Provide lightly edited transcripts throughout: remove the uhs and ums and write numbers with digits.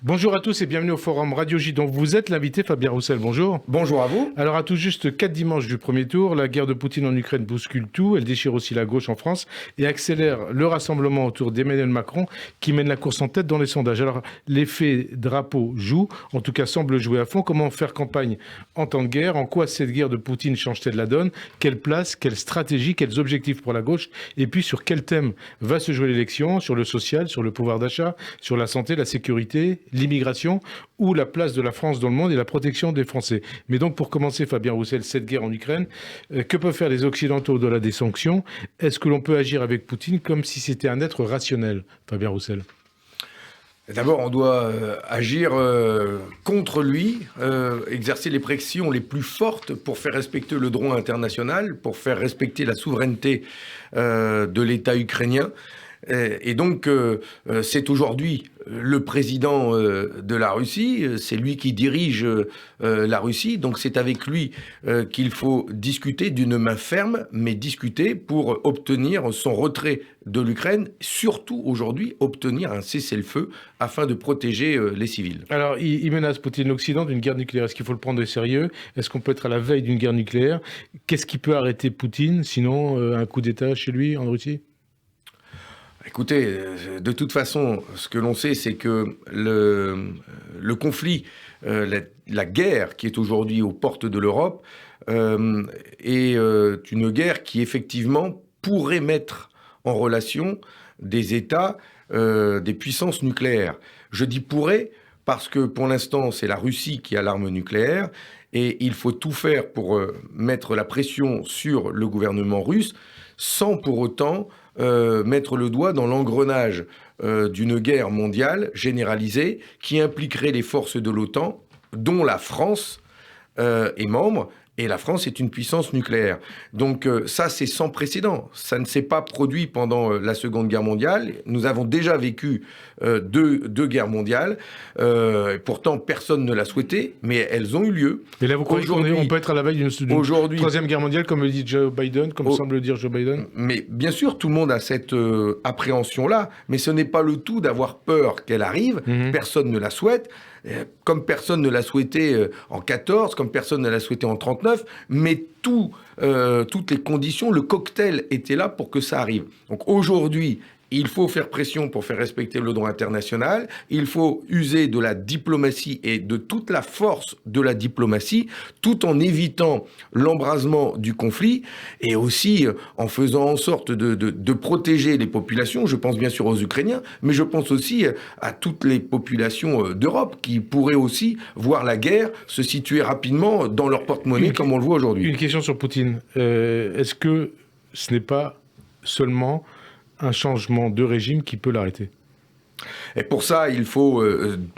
Bonjour à tous et bienvenue au Forum Radio J dont vous êtes l'invité Fabien Roussel, bonjour. Bonjour à vous. Alors à tout juste 4 dimanches du premier tour, la guerre de Poutine en Ukraine bouscule tout, elle déchire aussi la gauche en France et accélère le rassemblement autour d'Emmanuel Macron qui mène la course en tête dans les sondages. Alors l'effet drapeau joue, en tout cas semble jouer à fond. Comment faire campagne en temps de guerre? En quoi cette guerre de Poutine change-t-elle la donne? Quelle place, quelle stratégie, quels objectifs pour la gauche? Et puis sur quel thème va se jouer l'élection? Sur le social, sur le pouvoir d'achat, sur la santé, la sécurité, l'immigration ou la place de la France dans le monde et la protection des Français. Mais donc pour commencer, Fabien Roussel, cette guerre en Ukraine, que peuvent faire les Occidentaux au-delà des sanctions? Est-ce que l'on peut agir avec Poutine comme si c'était un être rationnel, Fabien Roussel? D'abord, on doit agir contre lui, exercer les pressions les plus fortes pour faire respecter le droit international, pour faire respecter la souveraineté de l'État ukrainien. Et donc, c'est aujourd'hui le président de la Russie, c'est lui qui dirige la Russie, donc c'est avec lui qu'il faut discuter d'une main ferme, mais discuter pour obtenir son retrait de l'Ukraine, surtout aujourd'hui obtenir un cessez-le-feu afin de protéger les civils. Alors, il menace Poutine l'Occident d'une guerre nucléaire. Est-ce qu'il faut le prendre au sérieux? Est-ce qu'on peut être à la veille d'une guerre nucléaire? Qu'est-ce qui peut arrêter Poutine, sinon un coup d'État chez lui en Russie? Écoutez, de toute façon, ce que l'on sait, c'est que le conflit, la guerre qui est aujourd'hui aux portes de l'Europe, est une guerre qui, effectivement, pourrait mettre en relation des États, des puissances nucléaires. Je dis pourrait parce que, pour l'instant, c'est la Russie qui a l'arme nucléaire et il faut tout faire pour mettre la pression sur le gouvernement russe sans pour autant mettre le doigt dans l'engrenage d'une guerre mondiale généralisée qui impliquerait les forces de l'OTAN, dont la France est membre, et la France est une puissance nucléaire. Donc ça, c'est sans précédent. Ça ne s'est pas produit pendant la Seconde Guerre mondiale. Nous avons déjà vécu deux guerres mondiales. Pourtant, personne ne l'a souhaité, mais elles ont eu lieu. Et là, vous croyez qu'on peut être à la veille d'une Troisième Guerre mondiale, comme le dit Joe Biden, comme semble le dire Joe Biden? Mais bien sûr, tout le monde a cette appréhension-là, mais ce n'est pas le tout d'avoir peur qu'elle arrive. Personne ne la souhaite. Comme personne ne l'a souhaité en 14, comme personne ne l'a souhaité en 39, mais toutes les conditions, le cocktail était là pour que ça arrive. Donc aujourd'hui, il faut faire pression pour faire respecter le droit international. Il faut user de la diplomatie et de toute la force de la diplomatie, tout en évitant l'embrasement du conflit et aussi en faisant en sorte de protéger les populations. Je pense bien sûr aux Ukrainiens, mais je pense aussi à toutes les populations d'Europe qui pourraient aussi voir la guerre se situer rapidement dans leur porte-monnaie comme on le voit aujourd'hui. Une question sur Poutine. Est-ce que ce n'est pas seulement un changement de régime qui peut l'arrêter? Et pour ça, il faut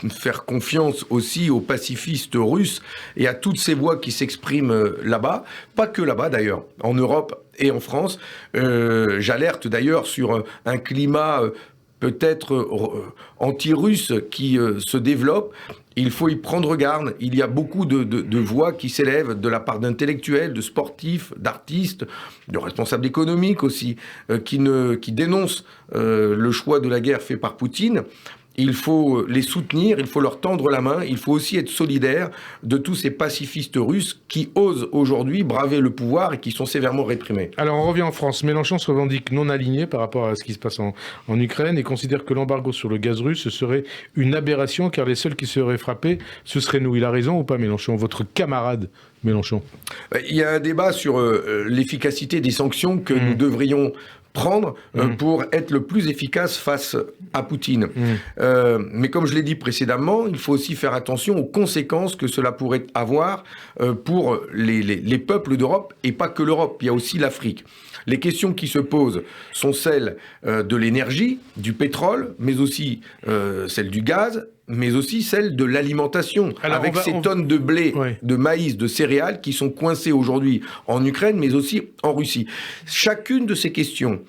faire confiance aussi aux pacifistes russes et à toutes ces voix qui s'expriment là-bas, pas que là-bas d'ailleurs, en Europe et en France. J'alerte d'ailleurs sur un climat peut-être anti-russe qui se développe. Il faut y prendre garde. Il y a beaucoup de voix qui s'élèvent de la part d'intellectuels, de sportifs, d'artistes, de responsables économiques aussi, qui dénoncent le choix de la guerre fait par Poutine. Il faut les soutenir, il faut leur tendre la main, il faut aussi être solidaire de tous ces pacifistes russes qui osent aujourd'hui braver le pouvoir et qui sont sévèrement réprimés. Alors on revient en France. Mélenchon se revendique non aligné par rapport à ce qui se passe en Ukraine et considère que l'embargo sur le gaz russe serait une aberration car les seuls qui seraient frappés, ce serait nous. Il a raison ou pas, Mélenchon, votre camarade Mélenchon? Il y a un débat sur l'efficacité des sanctions que nous devrions prendre pour être le plus efficace face à Poutine. Mais comme je l'ai dit précédemment, il faut aussi faire attention aux conséquences que cela pourrait avoir pour les peuples d'Europe, et pas que l'Europe, il y a aussi l'Afrique. Les questions qui se posent sont celles de l'énergie, du pétrole, mais aussi celles du gaz, mais aussi celle de l'alimentation, avec ces tonnes de blé, de maïs, de céréales qui sont coincées aujourd'hui en Ukraine, mais aussi en Russie. Chacune de ces questions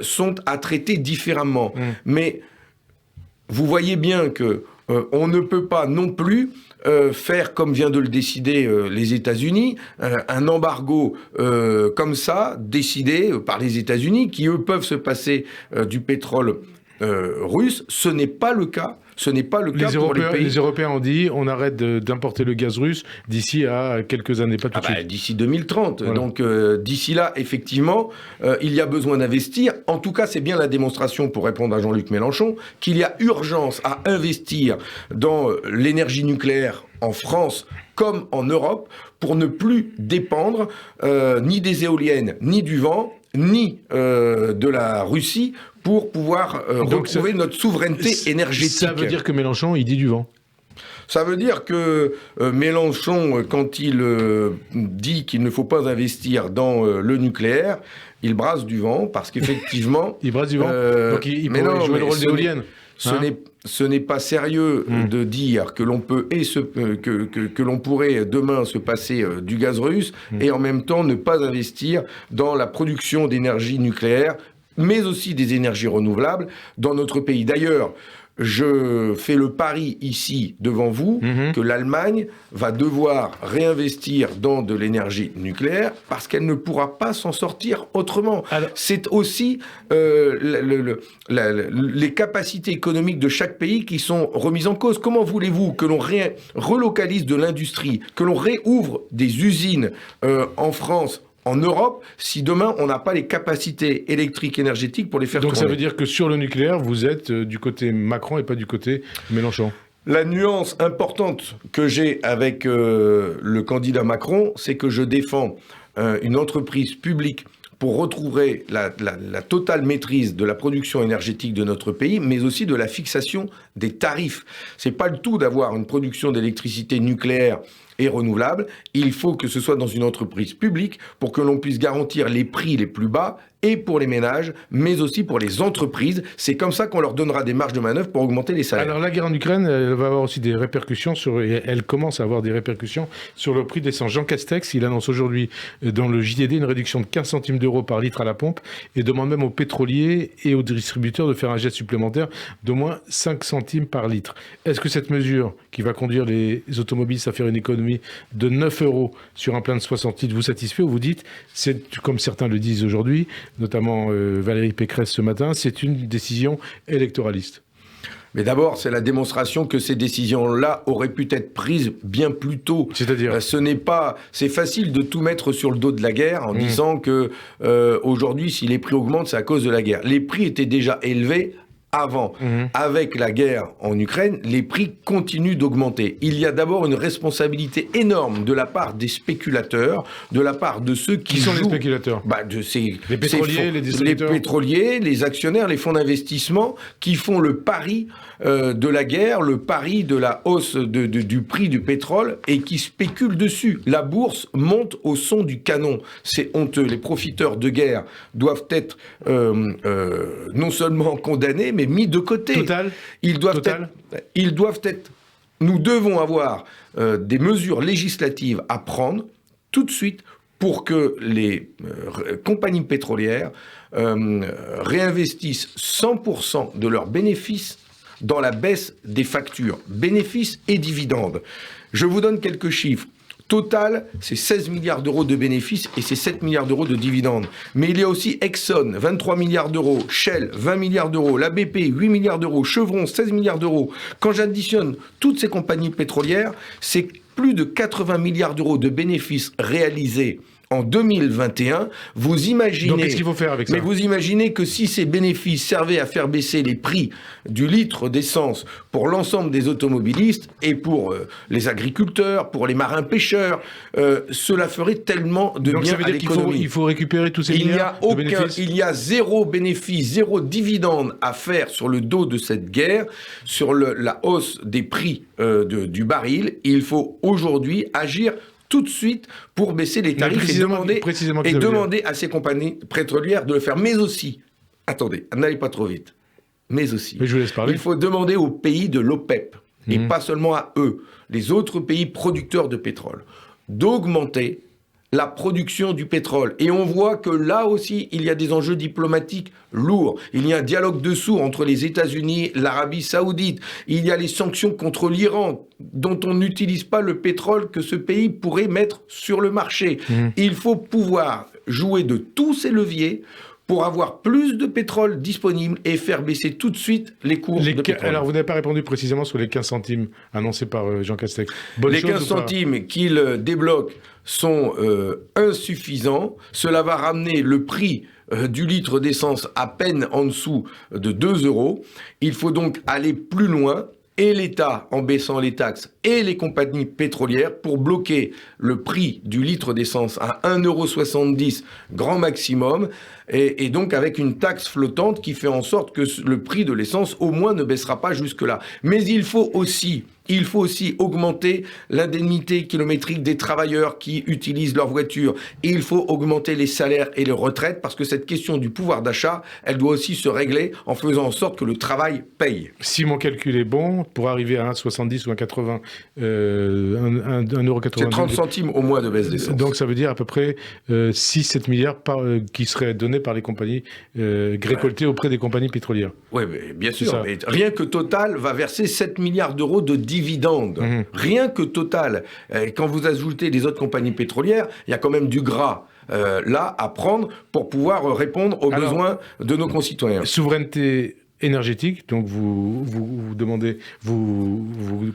sont à traiter différemment. Mais vous voyez bien que on ne peut pas non plus faire comme vient de le décider les États-Unis, un embargo comme ça, décidé par les États-Unis, qui eux peuvent se passer du pétrole russe. Ce n'est pas le cas Ce n'est pas le cas pour les pays. Les Européens ont dit on arrête d'importer le gaz russe d'ici à quelques années, pas tout de suite. D'ici 2030. Voilà. Donc d'ici là, effectivement, il y a besoin d'investir. En tout cas, c'est bien la démonstration, pour répondre à Jean-Luc Mélenchon, qu'il y a urgence à investir dans l'énergie nucléaire en France comme en Europe pour ne plus dépendre ni des éoliennes, ni du vent, ni de la Russie pour pouvoir retrouver notre souveraineté énergétique. Ça veut dire que Mélenchon, il dit du vent. Ça veut dire que Mélenchon, quand il dit qu'il ne faut pas investir dans le nucléaire, il brasse du vent, parce qu'effectivement... Il brasse du vent. Donc il pourrait jouer le rôle d'éolienne. Ce n'est pas sérieux de dire que l'on peut que l'on pourrait demain se passer du gaz russe et en même temps ne pas investir dans la production d'énergie nucléaire, mais aussi des énergies renouvelables dans notre pays. D'ailleurs, je fais le pari ici devant vous que l'Allemagne va devoir réinvestir dans de l'énergie nucléaire parce qu'elle ne pourra pas s'en sortir autrement. Alors, c'est aussi les capacités économiques de chaque pays qui sont remises en cause. Comment voulez-vous que l'on relocalise de l'industrie, que l'on réouvre des usines en France, en Europe, si demain on n'a pas les capacités électriques énergétiques pour les faire tourner? Donc ça veut dire que sur le nucléaire, vous êtes du côté Macron et pas du côté Mélenchon? La nuance importante que j'ai avec le candidat Macron, c'est que je défends une entreprise publique pour retrouver la totale maîtrise de la production énergétique de notre pays, mais aussi de la fixation des tarifs. C'est pas le tout d'avoir une production d'électricité nucléaire et renouvelable. Il faut que ce soit dans une entreprise publique pour que l'on puisse garantir les prix les plus bas et pour les ménages, mais aussi pour les entreprises. C'est comme ça qu'on leur donnera des marges de manœuvre pour augmenter les salaires. Alors la guerre en Ukraine, elle va avoir aussi des répercussions elle commence à avoir des répercussions sur le prix d'essence. Jean Castex, il annonce aujourd'hui dans le JDD une réduction de 15 centimes d'euros par litre à la pompe et demande même aux pétroliers et aux distributeurs de faire un geste supplémentaire d'au moins 5 centimes par litre. Est-ce que cette mesure qui va conduire les automobilistes à faire une économie de 9 euros sur un plein de 60 litres vous satisfait, ou vous dites, c'est comme certains le disent aujourd'hui, notamment Valérie Pécresse ce matin, c'est une décision électoraliste? Mais d'abord, c'est la démonstration que ces décisions-là auraient pu être prises bien plus tôt. C'est-à-dire c'est facile de tout mettre sur le dos de la guerre en disant que aujourd'hui, si les prix augmentent, c'est à cause de la guerre. Les prix étaient déjà élevés avant. Avec la guerre en Ukraine, les prix continuent d'augmenter. Il y a d'abord une responsabilité énorme de la part des spéculateurs, de la part de ceux qui sont les spéculateurs? Les pétroliers, les distributeurs. Les pétroliers, les actionnaires, les fonds d'investissement qui font le pari de la guerre, le pari de la hausse du prix du pétrole et qui spéculent dessus. La bourse monte au son du canon. C'est honteux. Les profiteurs de guerre doivent être non seulement condamnés, mais mis de côté. Ils doivent être... Nous devons avoir des mesures législatives à prendre tout de suite pour que les compagnies pétrolières réinvestissent 100% de leurs bénéfices dans la baisse des factures, bénéfices et dividendes. Je vous donne quelques chiffres. Total, c'est 16 milliards d'euros de bénéfices et c'est 7 milliards d'euros de dividendes. Mais il y a aussi Exxon, 23 milliards d'euros, Shell, 20 milliards d'euros, la BP, 8 milliards d'euros, Chevron, 16 milliards d'euros. Quand j'additionne toutes ces compagnies pétrolières, c'est plus de 80 milliards d'euros de bénéfices réalisés en 2021, vous imaginez... Donc qu'est-ce qu'il faut faire avec ça? Mais vous imaginez que si ces bénéfices servaient à faire baisser les prix du litre d'essence pour l'ensemble des automobilistes et pour les agriculteurs, pour les marins-pêcheurs, cela ferait tellement de bien à l'économie. Il faut récupérer tous ces milliards de bénéfices. Il y a zéro bénéfice, zéro dividende à faire sur le dos de cette guerre, sur la hausse des prix du baril. Il faut aujourd'hui agir tout de suite pour baisser les tarifs et demander à ces compagnies pétrolières de le faire. Mais aussi, attendez, n'allez pas trop vite, mais aussi, je vous laisse parler. Il faut demander aux pays de l'OPEP, et pas seulement à eux, les autres pays producteurs de pétrole, d'augmenter la production du pétrole. Et on voit que là aussi, il y a des enjeux diplomatiques lourds. Il y a un dialogue de sourds entre les États-Unis, l'Arabie Saoudite. Il y a les sanctions contre l'Iran, dont on n'utilise pas le pétrole que ce pays pourrait mettre sur le marché. Il faut pouvoir jouer de tous ces leviers pour avoir plus de pétrole disponible et faire baisser tout de suite les cours de pétrole. Alors, vous n'avez pas répondu précisément sur les 15 centimes annoncés par Jean Castex. Les 15 centimes qu'il débloque sont insuffisants. Cela va ramener le prix du litre d'essence à peine en dessous de 2 €. Il faut donc aller plus loin, et l'État en baissant les taxes et les compagnies pétrolières pour bloquer le prix du litre d'essence à 1,70 € grand maximum, et donc avec une taxe flottante qui fait en sorte que le prix de l'essence au moins ne baissera pas jusque-là. Mais il faut aussi augmenter l'indemnité kilométrique des travailleurs qui utilisent leur voiture. Et il faut augmenter les salaires et les retraites, parce que cette question du pouvoir d'achat, elle doit aussi se régler en faisant en sorte que le travail paye. Si mon calcul est bon, pour arriver à 1,70 ou 1,80 €, c'est 30 centimes au moins de baisse d'essence. Donc ça veut dire à peu près 6-7 milliards qui seraient donnés par les compagnies, récoltés auprès des compagnies pétrolières. Oui, bien sûr. Mais rien que Total va verser 7 milliards d'euros de dividendes. Rien que Total. Quand vous ajoutez les autres compagnies pétrolières, il y a quand même du gras. Là, à prendre pour pouvoir répondre aux besoins de nos concitoyens. Souveraineté énergétique, donc vous demandez, vous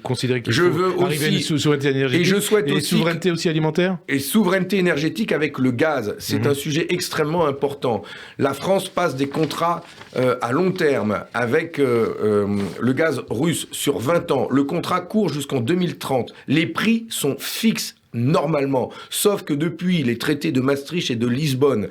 considérez qu'il faut arriver à une souveraineté énergétique, et je souhaite aussi souveraineté aussi alimentaire. Et souveraineté énergétique avec le gaz, c'est un sujet extrêmement important. La France passe des contrats à long terme avec le gaz russe sur 20 ans. Le contrat court jusqu'en 2030. Les prix sont fixes normalement, sauf que depuis les traités de Maastricht et de Lisbonne,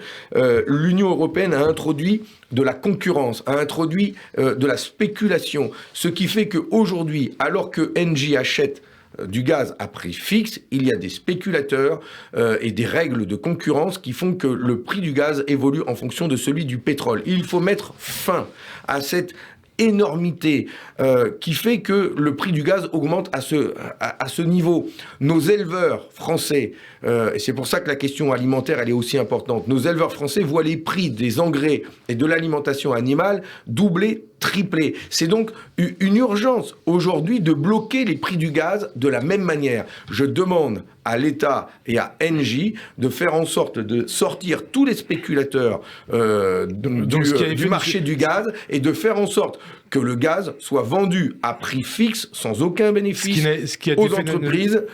l'Union européenne a introduit de la concurrence, a introduit de la spéculation, ce qui fait qu'aujourd'hui, alors que Engie achète du gaz à prix fixe, il y a des spéculateurs et des règles de concurrence qui font que le prix du gaz évolue en fonction de celui du pétrole. Il faut mettre fin à cette énormité qui fait que le prix du gaz augmente à ce niveau. Nos éleveurs français, et c'est pour ça que la question alimentaire elle est aussi importante, nos éleveurs français voient les prix des engrais et de l'alimentation animale doubler, tripler. C'est donc une urgence aujourd'hui de bloquer les prix du gaz de la même manière. Je demande à l'État et à Engie de faire en sorte de sortir tous les spéculateurs du marché du gaz et de faire en sorte que le gaz soit vendu à prix fixe, sans aucun bénéfice aux entreprises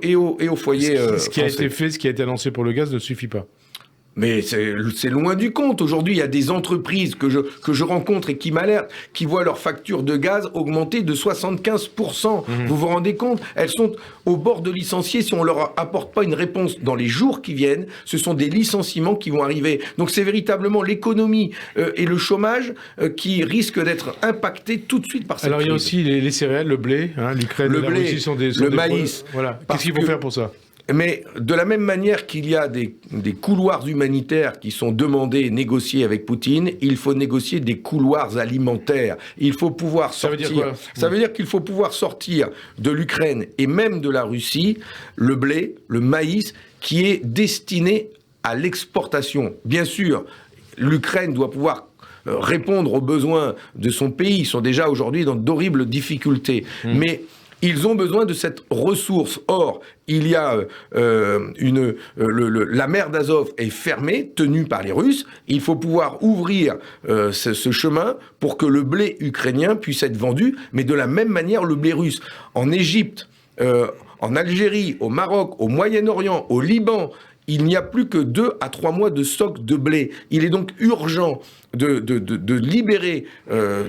et aux foyers Ce qui a été fait, ce qui a été annoncé pour le gaz ne suffit pas. Mais c'est loin du compte. Aujourd'hui, il y a des entreprises que je rencontre et qui m'alertent, qui voient leur facture de gaz augmenter de 75%. Vous vous rendez compte? Elles sont au bord de licencier si on leur apporte pas une réponse dans les jours qui viennent. Ce sont des licenciements qui vont arriver. Donc c'est véritablement l'économie et le chômage qui risquent d'être impactés tout de suite par cette crise. Alors il y a aussi les céréales, le blé, l'Ukraine et la Russie sont des maïs. Voilà. Qu'est-ce qu'il faut faire pour ça? Mais de la même manière qu'il y a des couloirs humanitaires qui sont demandés, négociés avec Poutine, il faut négocier des couloirs alimentaires. Il faut pouvoir sortir. Ça veut dire quoi? Ça veut dire qu'il faut pouvoir sortir de l'Ukraine et même de la Russie le blé, le maïs, qui est destiné à l'exportation. Bien sûr, l'Ukraine doit pouvoir répondre aux besoins de son pays. Ils sont déjà aujourd'hui dans d'horribles difficultés. Mais ils ont besoin de cette ressource. Or, il y a la mer d'Azov est fermée, tenue par les Russes. Il faut pouvoir ouvrir ce chemin pour que le blé ukrainien puisse être vendu, mais de la même manière le blé russe. En Égypte, en Algérie, au Maroc, au Moyen-Orient, au Liban, il n'y a plus que 2 à 3 mois de stock de blé. Il est donc urgent de libérer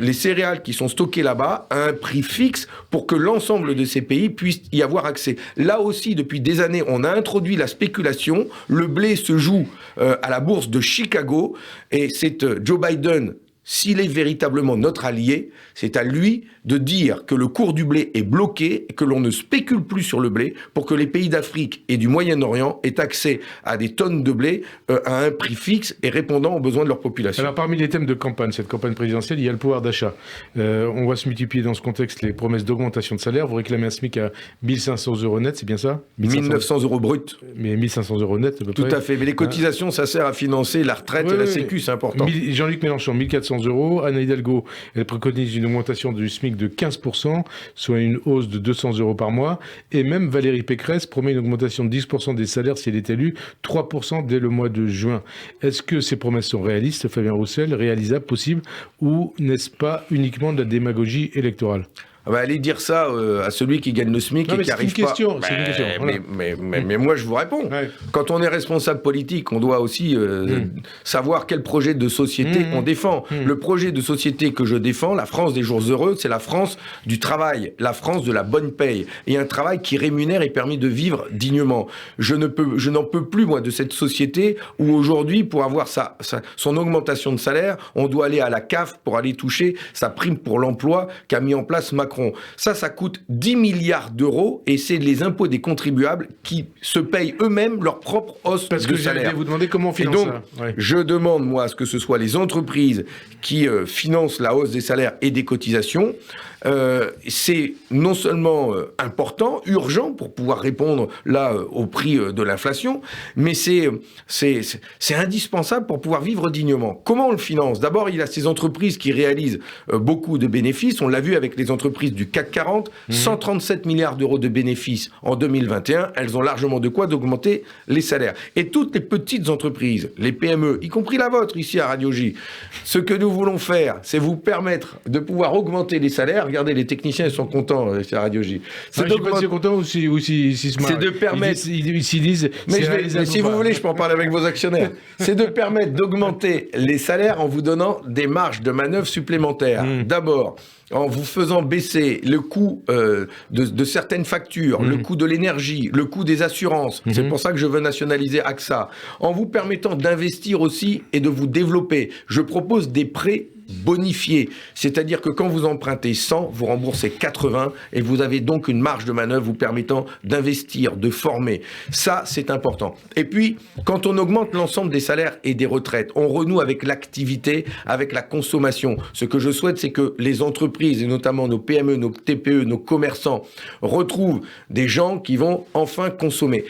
les céréales qui sont stockées là-bas à un prix fixe pour que l'ensemble de ces pays puissent y avoir accès. Là aussi, depuis des années, on a introduit la spéculation. Le blé se joue à la bourse de Chicago et c'est Joe Biden. S'il est véritablement notre allié, c'est à lui de dire que le cours du blé est bloqué et que l'on ne spécule plus sur le blé pour que les pays d'Afrique et du Moyen-Orient aient accès à des tonnes de blé à un prix fixe et répondant aux besoins de leur population. Alors parmi les thèmes de campagne, cette campagne présidentielle, il y a le pouvoir d'achat. On va se multiplier dans ce contexte les promesses d'augmentation de salaire. Vous réclamez un SMIC à 1 500 € net, c'est bien ça? 1 900 € brut. Mais 1 500 € net à peu près. Tout à fait. Mais les cotisations, ça sert à financer la retraite et la sécu, c'est important. Jean-Luc Mélenchon, 1 400 200 €. Anne Hidalgo, elle préconise une augmentation du SMIC de 15%, soit une hausse de 200 € par mois. Et même Valérie Pécresse promet une augmentation de 10% des salaires si elle est élue, 3% dès le mois de juin. Est-ce que ces promesses sont réalistes, Fabien Roussel, réalisables, possibles, ou n'est-ce pas uniquement de la démagogie électorale ? Allez dire ça à celui qui gagne le SMIC et qui n'arrive pas. C'est une question. Voilà. Mais moi, je vous réponds. Ouais. Quand on est responsable politique, on doit aussi savoir quel projet de société on défend. Le projet de société que je défends, la France des jours heureux, c'est la France du travail, la France de la bonne paye. Et un travail qui rémunère et permet de vivre dignement. Je n'en peux plus, moi, de cette société où aujourd'hui, pour avoir son augmentation de salaire, on doit aller à la CAF pour aller toucher sa prime pour l'emploi qu'a mis en place Macron. Ça coûte 10 milliards d'euros et c'est les impôts des contribuables qui se payent eux-mêmes leur propre hausse de salaire. Parce que j'allais vous demander comment on finance ça. Ouais. Je demande, moi, à ce que ce soit les entreprises qui financent la hausse des salaires et des cotisations. C'est non seulement important, urgent pour pouvoir répondre là au prix de l'inflation, mais c'est indispensable pour pouvoir vivre dignement. Comment on le finance ? D'abord, il y a ces entreprises qui réalisent beaucoup de bénéfices. On l'a vu avec les entreprises du CAC 40, 137 milliards d'euros de bénéfices en 2021. Elles ont largement de quoi d'augmenter les salaires. Et toutes les petites entreprises, les PME, y compris la vôtre ici à Radio J, ce que nous voulons faire, c'est vous permettre de pouvoir augmenter les salaires. Regardez, les techniciens, ils sont contents à Radio J. C'est content ou si se marrent. C'est de permettre... Ils disent... Mais si vous voulez, je peux en parler avec vos actionnaires. C'est de permettre d'augmenter les salaires en vous donnant des marges de manœuvre supplémentaires. D'abord, en vous faisant baisser le coût de certaines factures, le coût de l'énergie, le coût des assurances. C'est pour ça que je veux nationaliser AXA. En vous permettant d'investir aussi et de vous développer. Je propose des prêts bonifiés. C'est-à-dire que quand vous empruntez 100, vous remboursez 80 et vous avez donc une marge de manœuvre vous permettant d'investir, de former. Ça, c'est important. Et puis, quand on augmente l'ensemble des salaires et des retraites, on renoue avec l'activité, avec la consommation. Ce que je souhaite, c'est que les entreprises, et notamment nos PME, nos TPE, nos commerçants, retrouvent des gens qui vont enfin consommer.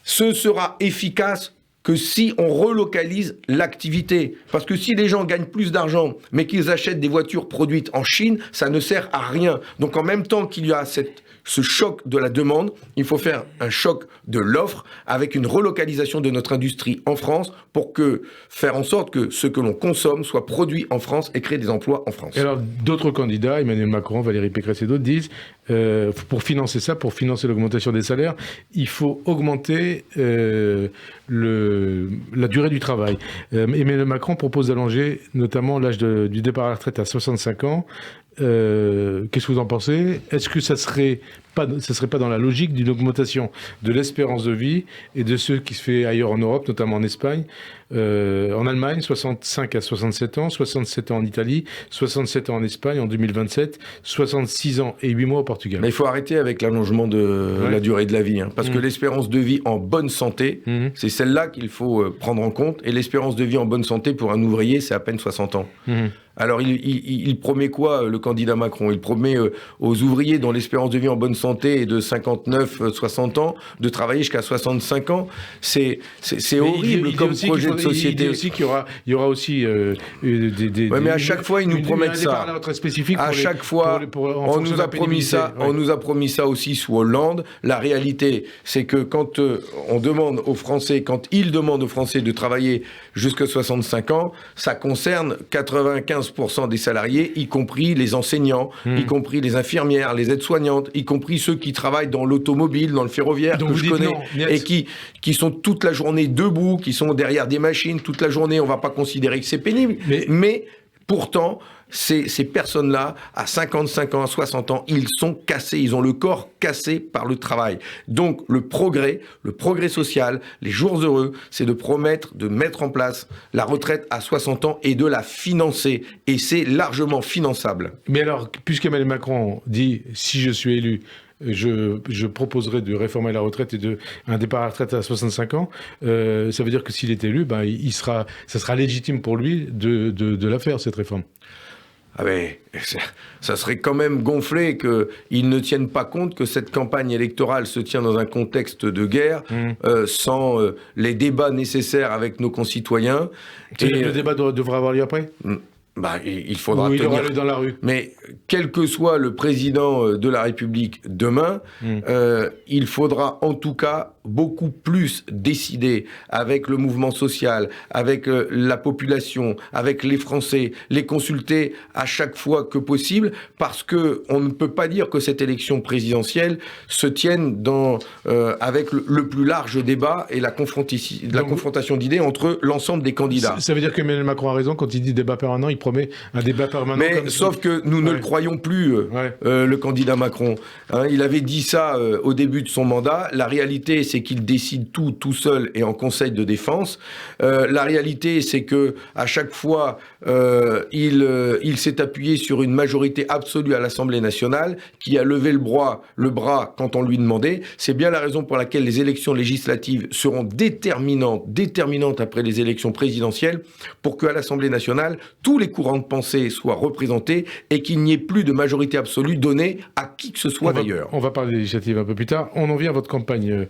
Ce sera efficace que si on relocalise l'activité. Parce que si les gens gagnent plus d'argent, mais qu'ils achètent des voitures produites en Chine, ça ne sert à rien. Donc en même temps qu'il y a ce choc de la demande, il faut faire un choc de l'offre avec une relocalisation de notre industrie en France pour faire en sorte que ce que l'on consomme soit produit en France et créer des emplois en France. Et alors d'autres candidats, Emmanuel Macron, Valérie Pécresse et d'autres, disent pour financer ça, pour financer l'augmentation des salaires, il faut augmenter la durée du travail. Emmanuel Macron propose d'allonger notamment l'âge du départ à la retraite à 65 ans. Qu'est-ce que vous en pensez ? Est-ce que ça ne serait pas dans la logique d'une augmentation de l'espérance de vie et de ce qui se fait ailleurs en Europe, notamment en Espagne, en Allemagne, 65 à 67 ans, 67 ans en Italie, 67 ans en Espagne en 2027, 66 ans et 8 mois au Portugal. Mais il faut arrêter avec l'allongement de la durée de la vie, parce que l'espérance de vie en bonne santé, c'est celle-là qu'il faut prendre en compte, et l'espérance de vie en bonne santé pour un ouvrier, c'est à peine 60 ans. Alors, il promet quoi, le candidat Macron ? Il promet aux ouvriers dont l'espérance de vie en bonne santé est de 59-60 ans, de travailler jusqu'à 65 ans. C'est horrible comme projet de société. Il dit aussi qu'il y aura aussi des... Oui, mais à chaque fois, ils nous promettent ça. À chaque fois, on nous a promis ça. On nous a promis ça aussi sous Hollande. La réalité, c'est que quand on demande aux Français, quand ils demandent aux Français de travailler jusqu'à 65 ans, ça concerne 95% des salariés, y compris les enseignants, y compris les infirmières, les aides-soignantes, y compris ceux qui travaillent dans l'automobile, dans le ferroviaire, que je connais, et qui sont toute la journée debout, qui sont derrière des machines toute la journée. On ne va pas considérer que c'est pénible, mais pourtant, ces personnes-là, à 55 ans, à 60 ans, ils sont cassés, ils ont le corps cassé par le travail. Donc le progrès social, les jours heureux, c'est de promettre de mettre en place la retraite à 60 ans et de la financer. Et c'est largement finançable. Mais alors, puisqu'Emmanuel Macron dit « si je suis élu », je proposerai de réformer la retraite et un départ à la retraite à 65 ans. Ça veut dire que s'il est élu, ça sera légitime pour lui de la faire, cette réforme. Ah mais ça serait quand même gonflé qu'ils ne tiennent pas compte que cette campagne électorale se tient dans un contexte de guerre, sans les débats nécessaires avec nos concitoyens. Le débat devra avoir lieu après ? Il faudra tenir. tenir. Aura dans la rue. Mais quel que soit le président de la République demain, il faudra en tout cas beaucoup plus décider avec le mouvement social, avec la population, avec les Français, les consulter à chaque fois que possible, parce que on ne peut pas dire que cette élection présidentielle se tienne avec le plus large débat et la confrontation d'idées entre l'ensemble des candidats. Ça veut dire qu'Emmanuel Macron a raison quand il dit débat permanent, il promet un débat permanent. Mais sauf que nous ne le croyons plus, le candidat Macron. Il avait dit ça au début de son mandat. La réalité, c'est qu'il décide tout seul et en conseil de défense. La réalité, c'est que à chaque fois, il s'est appuyé sur une majorité absolue à l'Assemblée nationale qui a levé le bras quand on lui demandait. C'est bien la raison pour laquelle les élections législatives seront déterminantes après les élections présidentielles pour qu'à l'Assemblée nationale, tous les courants de pensée soient représentés et qu'il n'y ait plus de majorité absolue donnée à qui que ce soit d'ailleurs. On va parler des législatives un peu plus tard. On en vient à votre campagne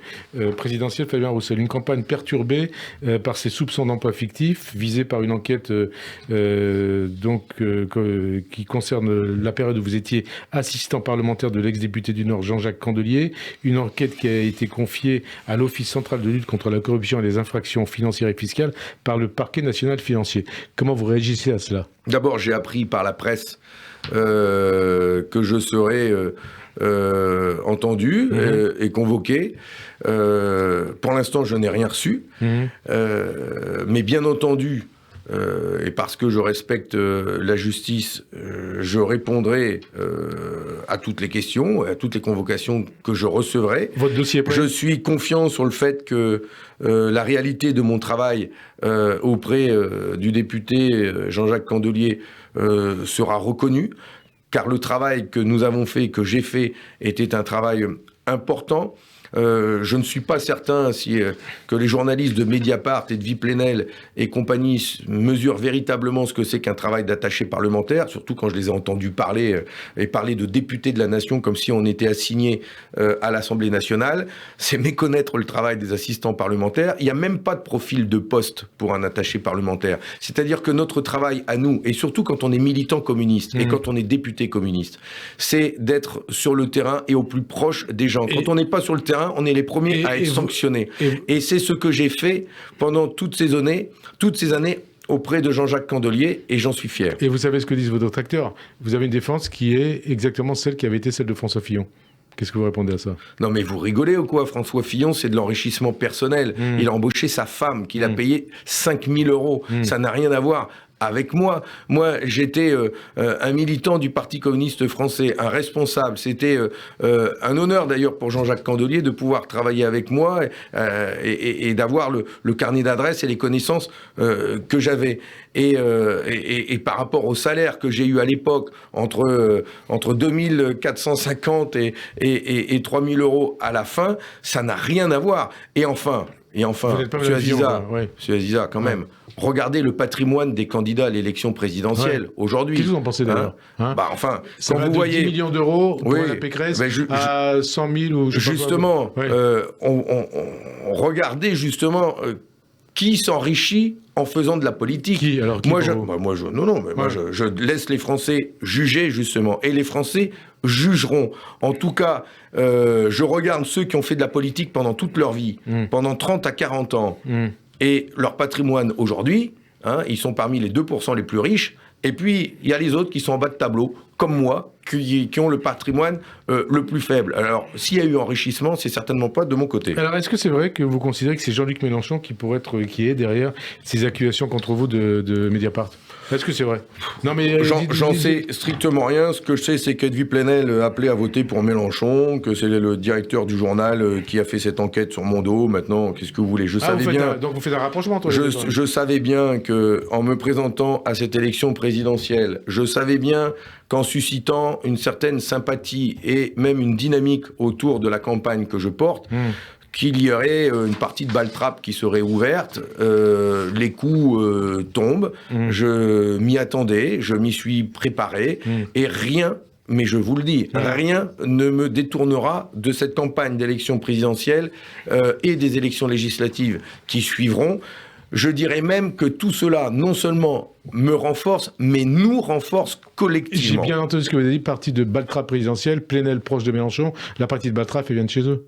présidentielle, Fabien Roussel. Une campagne perturbée par ces soupçons d'emploi fictif, visés par une enquête qui concerne la période où vous étiez assistant parlementaire de l'ex-député du Nord, Jean-Jacques Candelier. Une enquête qui a été confiée à l'Office central de lutte contre la corruption et les infractions financières et fiscales par le parquet national financier. Comment vous réagissez à cela ? D'abord, j'ai appris par la presse que je serais entendu et convoqué. Pour l'instant, je n'ai rien reçu. Mais bien entendu, et parce que je respecte la justice, je répondrai à toutes les questions, à toutes les convocations que je recevrai. Votre dossier est prêt ? Je suis confiant sur le fait que la réalité de mon travail auprès du député Jean-Jacques Candelier sera reconnue, car le travail que nous avons fait, que j'ai fait, était un travail important. Je ne suis pas certain que les journalistes de Mediapart et de Vie Plenel et compagnie mesurent véritablement ce que c'est qu'un travail d'attaché parlementaire, surtout quand je les ai entendus parler de députés de la nation comme si on était assigné à l'Assemblée nationale. C'est méconnaître le travail des assistants parlementaires. Il n'y a même pas de profil de poste pour un attaché parlementaire. C'est-à-dire que notre travail à nous, et surtout quand on est militant communiste et quand on est député communiste, c'est d'être sur le terrain et au plus proche des gens. Quand on n'est pas sur le terrain, on est les premiers à être sanctionnés. Et c'est ce que j'ai fait pendant toutes ces années auprès de Jean-Jacques Candelier, et j'en suis fier. Et vous savez ce que disent vos détracteurs ? Vous avez une défense qui est exactement celle qui avait été celle de François Fillon. Qu'est-ce que vous répondez à ça ? Non mais vous rigolez ou quoi ? François Fillon, c'est de l'enrichissement personnel. Il a embauché sa femme, qu'il a payé 5 000 €. Ça n'a rien à voir avec moi. Moi, j'étais un militant du Parti communiste français, un responsable. C'était un honneur d'ailleurs pour Jean-Jacques Candelier de pouvoir travailler avec moi et d'avoir le carnet d'adresses et les connaissances que j'avais. Et par rapport au salaire que j'ai eu à l'époque, entre 2 450 et 3 000 € à la fin, ça n'a rien à voir. Et enfin, monsieur Aziza, quand même, regardez le patrimoine des candidats à l'élection présidentielle aujourd'hui. Qu'est-ce que vous en pensez d'ailleurs ? Quand vous voyez 10 millions d'euros pour la Pécresse à 100 000 ou justement, on regardez justement qui s'enrichit en faisant de la politique. Qui alors qui je laisse les Français juger justement, et les Français jugeront. En tout cas, je regarde ceux qui ont fait de la politique pendant toute leur vie, pendant 30 à 40 ans, et leur patrimoine aujourd'hui, ils sont parmi les 2% les plus riches, et puis il y a les autres qui sont en bas de tableau, comme moi, qui ont le patrimoine le plus faible. Alors, s'il y a eu enrichissement, c'est certainement pas de mon côté. Alors, est-ce que c'est vrai que vous considérez que c'est Jean-Luc Mélenchon qui est derrière ces accusations contre vous de Mediapart ? Est-ce que c'est vrai ? Non, mais j'en sais strictement rien. Ce que je sais, c'est qu'Edwy Plenel appelait à voter pour Mélenchon, que c'est le directeur du journal qui a fait cette enquête sur mon dos. Maintenant, qu'est-ce que vous voulez ? Donc vous faites un rapprochement entre les deux. Je savais bien que, en me présentant à cette élection présidentielle, je savais bien qu'en suscitant une certaine sympathie et même une dynamique autour de la campagne que je porte, qu'il y aurait une partie de balle-trappe qui serait ouverte, les coups tombent, je m'y attendais, je m'y suis préparé, et rien, mais je vous le dis, rien ne me détournera de cette campagne d'élection présidentielle et des élections législatives qui suivront. Je dirais même que tout cela, non seulement me renforce, mais nous renforce collectivement. J'ai bien entendu ce que vous avez dit, parti de Baltra présidentielle, Plenel proche de Mélenchon, la partie de Baltra fait bien de chez eux.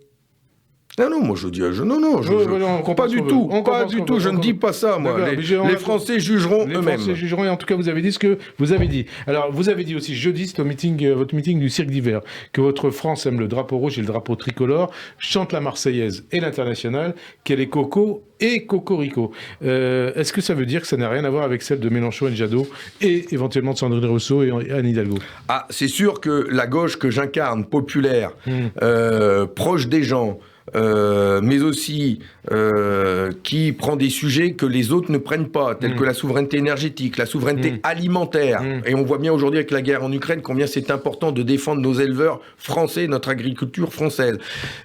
Non, moi je dis, pas du tout, je ne dis pas ça, moi. Les Français jugeront eux-mêmes. Les Français jugeront, et en tout cas, vous avez dit ce que vous avez dit. Alors, vous avez dit aussi jeudi, c'était votre meeting du Cirque d'hiver, que votre France aime le drapeau rouge et le drapeau tricolore, chante la Marseillaise et l'Internationale, qu'elle est Coco et Cocorico. Est-ce que ça veut dire que ça n'a rien à voir avec celle de Mélenchon et de Jadot, et éventuellement de Sandrine Rousseau et Anne Hidalgo? Ah, c'est sûr que la gauche que j'incarne, populaire, proche des gens, mais aussi qui prend des sujets que les autres ne prennent pas, tels que la souveraineté énergétique, la souveraineté alimentaire. Et on voit bien aujourd'hui avec la guerre en Ukraine combien c'est important de défendre nos éleveurs français, notre agriculture française.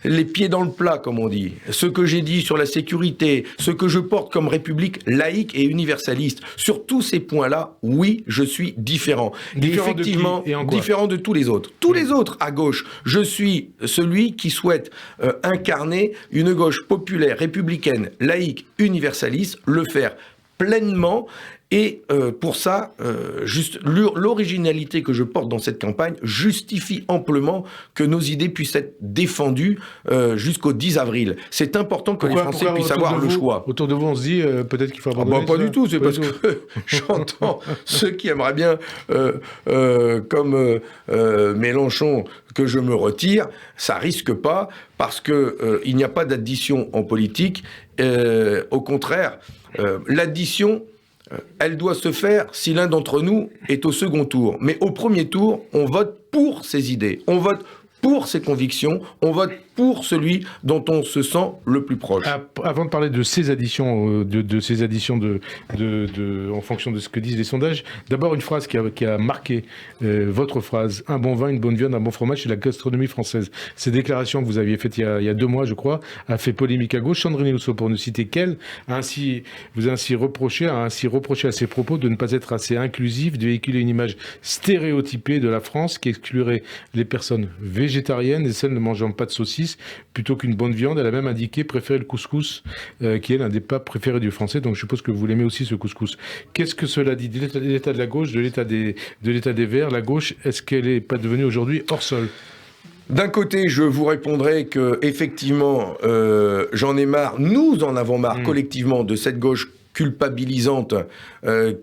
Les pieds dans le plat, comme on dit. Ce que j'ai dit sur la sécurité, ce que je porte comme république laïque et universaliste. Sur tous ces points-là, oui, je suis différent. Effectivement, différent de tous les autres. Tous les autres à gauche, je suis celui qui souhaite incarner une gauche populaire, républicaine, laïque, universaliste, le faire pleinement. Et pour ça, juste l'originalité que je porte dans cette campagne justifie amplement que nos idées puissent être défendues jusqu'au 10 avril. C'est important que les Français puissent avoir le choix. Autour de vous, on se dit peut-être qu'il faut abandonner. Pas du tout, c'est parce que j'entends ceux qui aimeraient bien, comme Mélenchon, que je me retire. Ça risque pas, parce que il n'y a pas d'addition en politique. Au contraire, l'addition, elle doit se faire si l'un d'entre nous est au second tour. Mais au premier tour, on vote pour ses idées, on vote pour ses convictions, on vote pour celui dont on se sent le plus proche. Avant de parler de ces additions, en fonction de ce que disent les sondages, d'abord une phrase qui a marqué votre phrase: un bon vin, une bonne viande, un bon fromage, c'est la gastronomie française. Ces déclarations que vous aviez faites il y a 2 mois, je crois, a fait polémique à gauche. Sandrine Rousseau, pour ne citer qu'elle, vous a ainsi reproché à ses propos de ne pas être assez inclusif, de véhiculer une image stéréotypée de la France qui exclurait les personnes végétariennes et celles ne mangeant pas de saucisses plutôt qu'une bonne viande. Elle a même indiqué préférer le couscous, qui est l'un des plats préférés du Français. Donc je suppose que vous l'aimez aussi, ce couscous. Qu'est-ce que cela dit de l'état de la gauche, de l'état des Verts? La gauche, est-ce qu'elle n'est pas devenue aujourd'hui hors sol? D'un côté, je vous répondrai que effectivement, j'en ai marre, nous en avons marre collectivement de cette gauche culpabilisante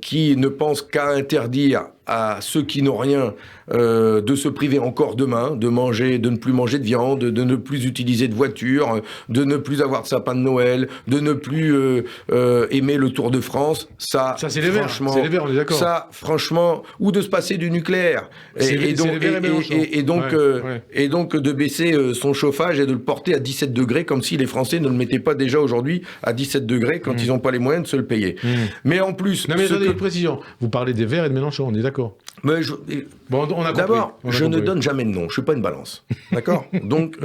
qui ne pense qu'à interdire à ceux qui n'ont rien de se priver encore demain, de ne plus manger de viande, de ne plus utiliser de voiture, de ne plus avoir de sapin de Noël, de ne plus aimer le Tour de France. Ça c'est les Verts, on est d'accord. Ça, franchement, ou de se passer du nucléaire. Et donc de baisser son chauffage et de le porter à 17 degrés, comme si les Français ne le mettaient pas déjà aujourd'hui à 17 degrés quand ils n'ont pas les moyens de se le payer. Mais en plus... Non mais attendez, une précision. Vous parlez des Verts et de Mélenchon, on est d'accord? Mais d'abord, je ne donne jamais de nom. Je suis pas une balance, d'accord? Donc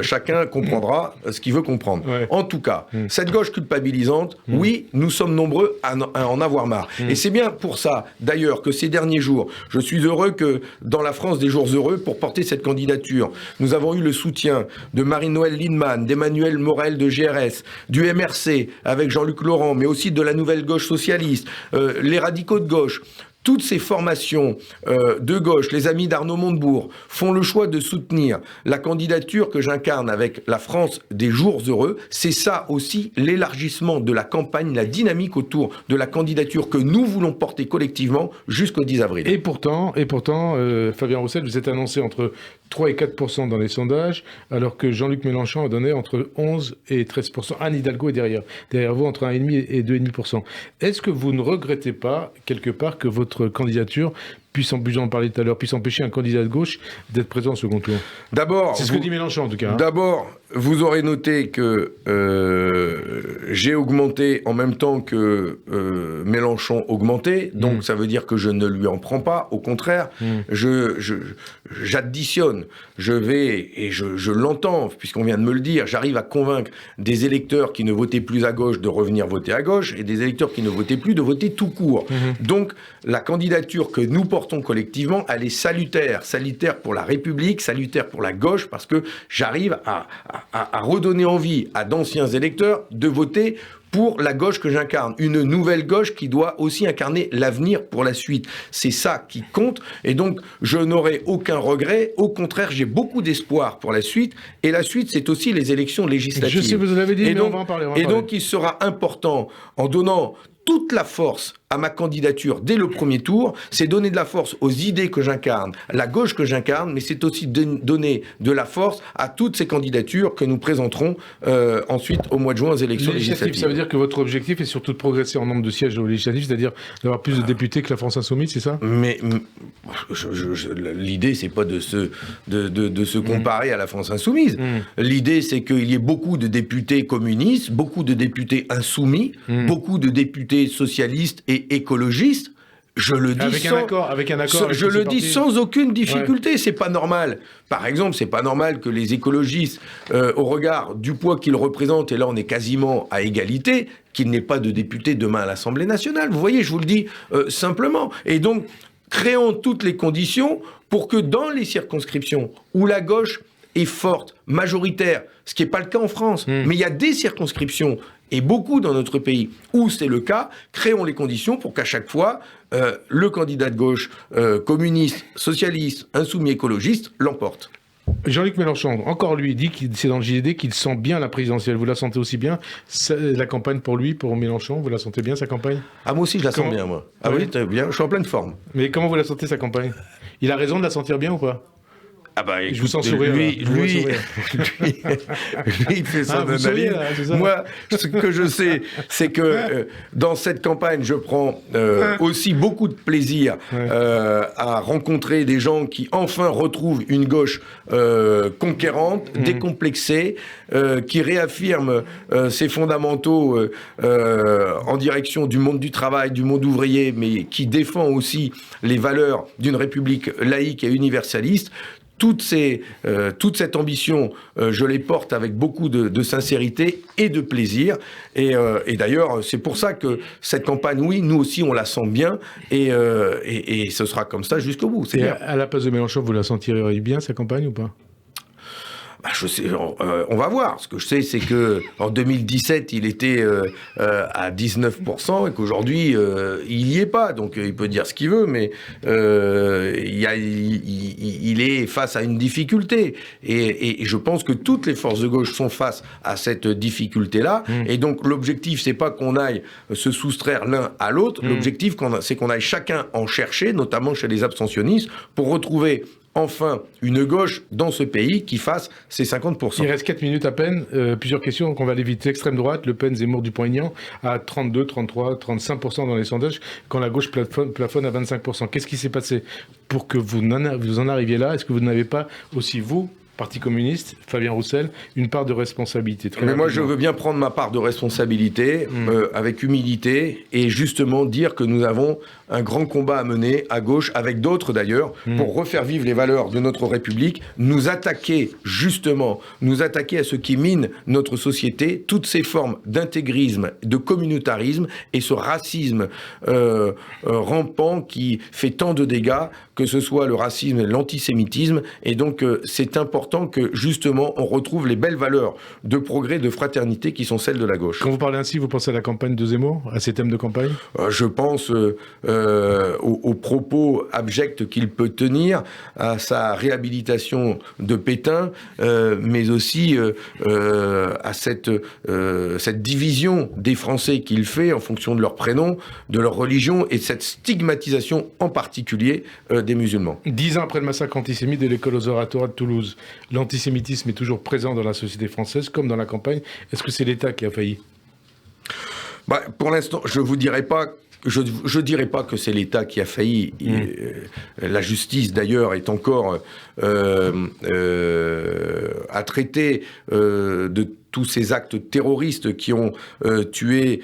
chacun comprendra ce qu'il veut comprendre. Ouais. En tout cas, cette gauche culpabilisante, oui, nous sommes nombreux à en avoir marre. Et c'est bien pour ça, d'ailleurs, que ces derniers jours, je suis heureux que dans la France des jours heureux, pour porter cette candidature, nous avons eu le soutien de Marie-Noëlle Lienemann, d'Emmanuel Morel de GRS, du MRC avec Jean-Luc Laurent, mais aussi de la nouvelle gauche socialiste, les radicaux de gauche. Toutes ces formations de gauche, les amis d'Arnaud Montebourg, font le choix de soutenir la candidature que j'incarne avec la France des jours heureux. C'est ça aussi l'élargissement de la campagne, la dynamique autour de la candidature que nous voulons porter collectivement jusqu'au 10 avril. Et pourtant, Fabien Roussel, vous êtes annoncé entre 3 et 4% dans les sondages, alors que Jean-Luc Mélenchon a donné entre 11 et 13%. Anne Hidalgo est derrière vous, entre 1,5 et 2,5%. Est-ce que vous ne regrettez pas, quelque part, que votre candidature puisse empêcher un candidat de gauche d'être présent au second tour? D'abord, c'est ce que dit Mélenchon en tout cas. D'abord, vous aurez noté que j'ai augmenté en même temps que Mélenchon augmentait, donc ça veut dire que je ne lui en prends pas. Au contraire, j'additionne, je l'entends, puisqu'on vient de me le dire, j'arrive à convaincre des électeurs qui ne votaient plus à gauche de revenir voter à gauche, et des électeurs qui ne votaient plus de voter tout court. Donc, la candidature que nous portons collectivement, elle est salutaire pour la République, salutaire pour la gauche, parce que j'arrive à redonner envie à d'anciens électeurs de voter pour la gauche que j'incarne. Une nouvelle gauche qui doit aussi incarner l'avenir pour la suite. C'est ça qui compte. Et donc, je n'aurai aucun regret. Au contraire, j'ai beaucoup d'espoir pour la suite. Et la suite, c'est aussi les élections législatives. Je sais, vous l'avez dit, mais donc, on va en parler. Donc, il sera important, en donnant toute la force à ma candidature dès le premier tour, c'est donner de la force aux idées que j'incarne, la gauche que j'incarne, mais c'est aussi donner de la force à toutes ces candidatures que nous présenterons ensuite au mois de juin aux élections législatives. Ça veut dire que votre objectif est surtout de progresser en nombre de sièges aux législatives, c'est-à-dire d'avoir plus de députés que la France Insoumise, c'est ça? Mais l'idée, c'est pas de se comparer à la France Insoumise. L'idée, c'est qu'il y ait beaucoup de députés communistes, beaucoup de députés insoumis, beaucoup de députés socialistes et écologistes. Je le dis avec un accord. Je le dis sans aucune difficulté. Ouais. C'est pas normal. Par exemple, c'est pas normal que les écologistes, au regard du poids qu'ils représentent, et là on est quasiment à égalité, qu'il n'ait pas de députés demain à l'Assemblée nationale. Vous voyez, je vous le dis simplement. Et donc, créons toutes les conditions pour que dans les circonscriptions où la gauche est forte, majoritaire, ce qui n'est pas le cas en France, mais il y a des circonscriptions, et beaucoup dans notre pays où c'est le cas, créons les conditions pour qu'à chaque fois, le candidat de gauche, communiste, socialiste, insoumis, écologiste, l'emporte. Jean-Luc Mélenchon, encore lui, dit c'est dans le JDD qu'il sent bien la présidentielle. Vous la sentez aussi bien? La campagne pour lui, pour Mélenchon, vous la sentez bien, sa campagne? Ah, moi aussi, je la sens bien, moi. Ah oui, très bien, je suis en pleine forme. Mais comment vous la sentez, sa campagne? Il a raison de la sentir bien ou pas? Ah bah, écoute, je vous sens sourire. Lui, il fait son analyse. Moi, ce que je sais, c'est que dans cette campagne, je prends aussi beaucoup de plaisir à rencontrer des gens qui enfin retrouvent une gauche conquérante, décomplexée, qui réaffirme ses fondamentaux en direction du monde du travail, du monde ouvrier, mais qui défend aussi les valeurs d'une république laïque et universaliste. Toute cette ambition, je les porte avec beaucoup de sincérité et de plaisir. Et d'ailleurs, c'est pour ça que cette campagne, oui, nous aussi, on la sent bien. Et ce sera comme ça jusqu'au bout. Et à la place de Mélenchon, vous la sentirez bien, sa campagne, ou pas? Je sais, on va voir. Ce que je sais, c'est que en 2017, il était à 19% et qu'aujourd'hui, il n'y est pas. Donc, il peut dire ce qu'il veut, mais il est face à une difficulté. Et je pense que toutes les forces de gauche sont face à cette difficulté-là. Et donc, l'objectif, c'est pas qu'on aille se soustraire l'un à l'autre. L'objectif, c'est qu'on aille chacun en chercher, notamment chez les abstentionnistes, pour retrouver enfin une gauche dans ce pays qui fasse ses 50%. Il reste 4 minutes à peine. Plusieurs questions, donc on va aller vite. L'extrême droite, Le Pen, Zemmour, Dupont-Aignan, à 32, 33, 35% dans les sondages, quand la gauche plafonne à 25%. Qu'est-ce qui s'est passé pour que vous en arriviez là? Est-ce que vous n'avez pas aussi, vous, Parti communiste, Fabien Roussel, une part de responsabilité? Mais moi, je veux bien prendre ma part de responsabilité avec humilité et justement dire que nous avons un grand combat à mener à gauche, avec d'autres d'ailleurs, pour refaire vivre les valeurs de notre République, nous attaquer à ce qui mine notre société, toutes ces formes d'intégrisme, de communautarisme et ce racisme rampant qui fait tant de dégâts, que ce soit le racisme et l'antisémitisme. Et donc, c'est important que, justement, on retrouve les belles valeurs de progrès, de fraternité qui sont celles de la gauche. Quand vous parlez ainsi, vous pensez à la campagne de Zemmour, à ces thèmes de campagne? Je pense aux propos abjects qu'il peut tenir, à sa réhabilitation de Pétain, mais aussi à cette division des Français qu'il fait en fonction de leur prénom, de leur religion, et cette stigmatisation en particulier des musulmans. 10 ans après le massacre antisémite de l'école aux oratoires de Toulouse, l'antisémitisme est toujours présent dans la société française, comme dans la campagne. Est-ce que c'est l'État qui a failli? Pour l'instant, je vous dirais pas. Je dirais pas que c'est l'État qui a failli. La justice, d'ailleurs, est encore à traiter de tous ces actes terroristes qui ont tué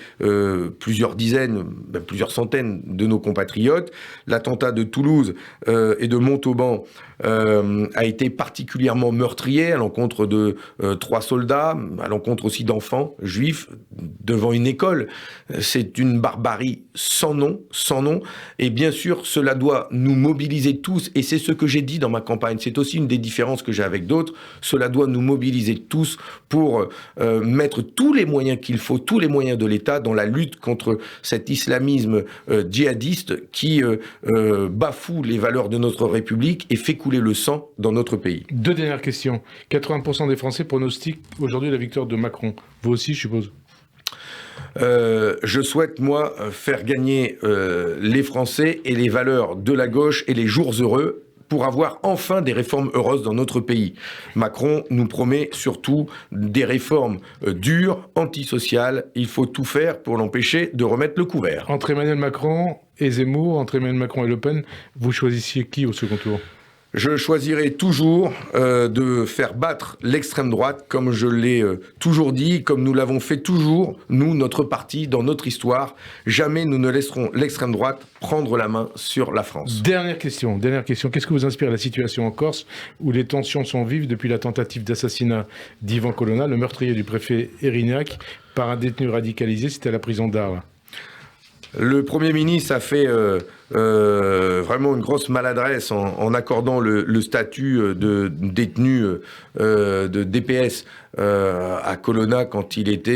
plusieurs dizaines, plusieurs centaines de nos compatriotes. L'attentat de Toulouse et de Montauban a été particulièrement meurtrier à l'encontre de 3 soldats, à l'encontre aussi d'enfants juifs devant une école. C'est une barbarie sans nom. Et bien sûr, cela doit nous mobiliser tous. Et c'est ce que j'ai dit dans ma campagne. C'est aussi une des différences que j'ai avec d'autres. Cela doit nous mobiliser tous pour mettre tous les moyens qu'il faut, tous les moyens de l'État dans la lutte contre cet islamisme djihadiste qui bafoue les valeurs de notre République et fait couler le sang dans notre pays. Deux dernières questions. 80% des Français pronostiquent aujourd'hui la victoire de Macron. Vous aussi, je suppose? Je souhaite, moi, faire gagner les Français et les valeurs de la gauche et les jours heureux pour avoir enfin des réformes heureuses dans notre pays. Macron nous promet surtout des réformes dures, antisociales. Il faut tout faire pour l'empêcher de remettre le couvert. Entre Emmanuel Macron et Zemmour, entre Emmanuel Macron et Le Pen, vous choisissiez qui au second tour? Je choisirai toujours de faire battre l'extrême droite, comme je l'ai toujours dit, comme nous l'avons fait toujours, nous, notre parti, dans notre histoire. Jamais nous ne laisserons l'extrême droite prendre la main sur la France. Dernière question. Qu'est-ce que vous inspire la situation en Corse, où les tensions sont vives depuis la tentative d'assassinat d'Ivan Colonna, le meurtrier du préfet Erignac, par un détenu radicalisé? C'était à la prison d'Arles. Le Premier ministre a fait vraiment une grosse maladresse en accordant le statut de détenu de DPS à Colonna quand il est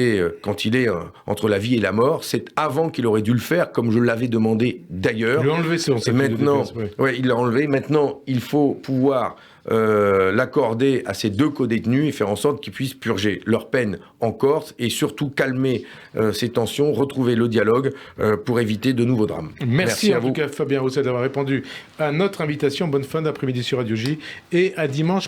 entre la vie et la mort. C'est avant qu'il aurait dû le faire, comme je l'avais demandé d'ailleurs. Il l'a enlevé, son statut maintenant, de DPS, ouais, il l'a enlevé. Maintenant, il faut pouvoir l'accorder à ces deux co-détenus et faire en sorte qu'ils puissent purger leur peine en Corse et surtout calmer ces tensions, retrouver le dialogue pour éviter de nouveaux drames. Merci à en vous. tout cas Fabien Roussel d'avoir répondu à notre invitation. Bonne fin d'après-midi sur Radio J et à dimanche.